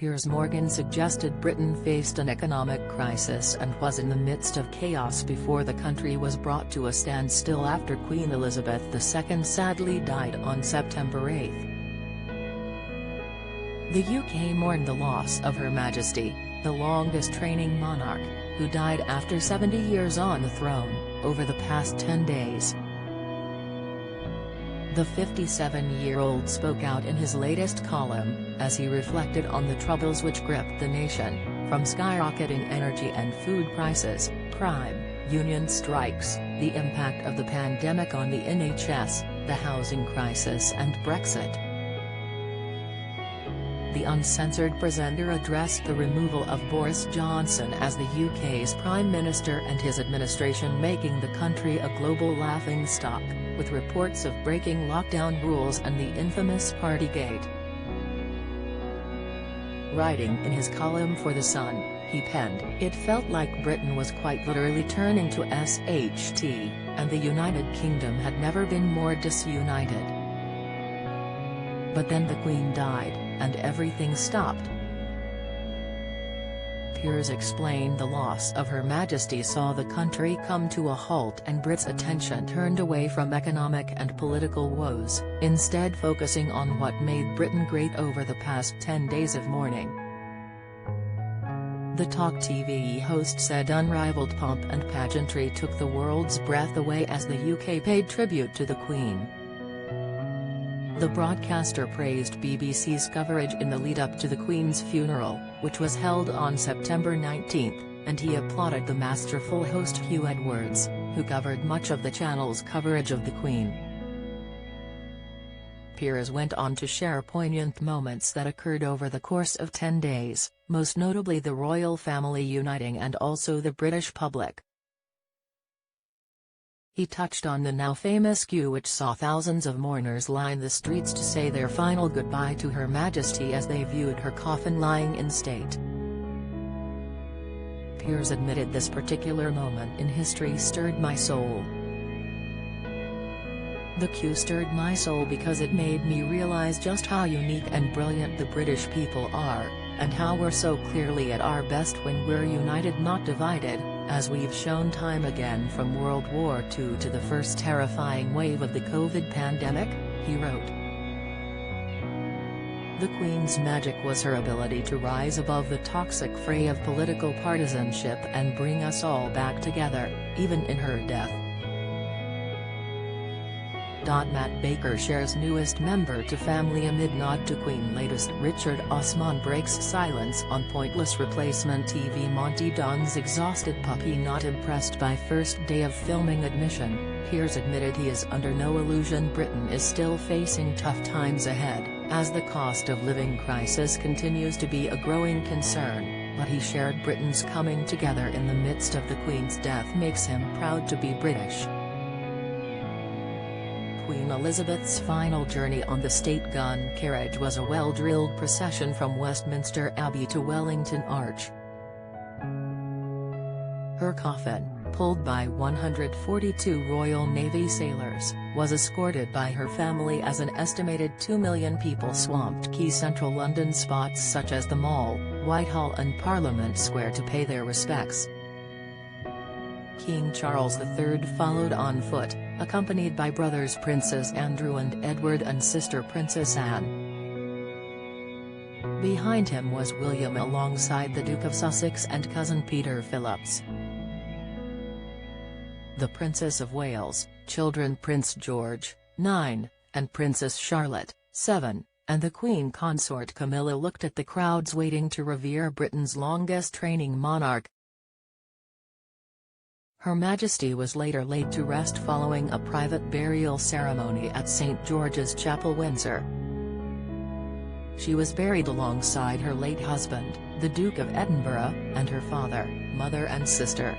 Piers Morgan suggested Britain faced an economic crisis and was in the midst of chaos before the country was brought to a standstill after Queen Elizabeth II sadly died on September 8. The UK mourned the loss of Her Majesty, the longest-reigning monarch, who died after 70 years on the throne, over the past 10 days. The 57-year-old spoke out in his latest column, as he reflected on the troubles which gripped the nation, from skyrocketing energy and food prices, crime, union strikes, the impact of the pandemic on the NHS, the housing crisis and Brexit. The uncensored presenter addressed the removal of Boris Johnson as the UK's Prime Minister and his administration making the country a global laughingstock, with reports of breaking lockdown rules and the infamous Partygate. Writing in his column for The Sun, he penned, "It felt like Britain was quite literally turning to SHT, and the United Kingdom had never been more disunited. But then the Queen died, and everything stopped." Piers explained the loss of Her Majesty saw the country come to a halt and Brits' attention turned away from economic and political woes, instead focusing on what made Britain great over the past 10 days of mourning. The Talk TV host said unrivaled pomp and pageantry took the world's breath away as the UK paid tribute to the Queen. The broadcaster praised BBC's coverage in the lead-up to the Queen's funeral, which was held on September 19, and he applauded the masterful host Hugh Edwards, who covered much of the channel's coverage of the Queen. Piers went on to share poignant moments that occurred over the course of 10 days, most notably the royal family uniting and also the British public. He touched on the now famous queue which saw thousands of mourners line the streets to say their final goodbye to Her Majesty as they viewed her coffin lying in state. Piers admitted this particular moment in history stirred my soul. "The queue stirred my soul because it made me realize just how unique and brilliant the British people are, and how we're so clearly at our best when we're united not divided, as we've shown time again from World War II to the first terrifying wave of the COVID pandemic," he wrote. The Queen's magic was her ability to rise above the toxic fray of political partisanship and bring us all back together, even in her death. Matt Baker shares newest member to family amid nod to Queen latest Richard Osman breaks silence on pointless replacement TV Monty Don's exhausted puppy not impressed by first day of filming admission. Piers admitted he is under no illusion Britain is still facing tough times ahead, as the cost of living crisis continues to be a growing concern, but he shared Britain's coming together in the midst of the Queen's death makes him proud to be British. Queen Elizabeth's final journey on the state gun carriage was a well-drilled procession from Westminster Abbey to Wellington Arch. Her coffin, pulled by 142 Royal Navy sailors, was escorted by her family as an estimated 2 million people swamped key central London spots such as the Mall, Whitehall and Parliament Square to pay their respects. King Charles III followed on foot, accompanied by brothers Princes Andrew and Edward and sister Princess Anne. Behind him was William alongside the Duke of Sussex and cousin Peter Phillips. The Princess of Wales, children Prince George, 9, and Princess Charlotte, 7, and the Queen Consort Camilla looked at the crowds waiting to revere Britain's longest-reigning monarch. Her Majesty was later laid to rest following a private burial ceremony at St George's Chapel, Windsor. She was buried alongside her late husband, the Duke of Edinburgh, and her father, mother and sister.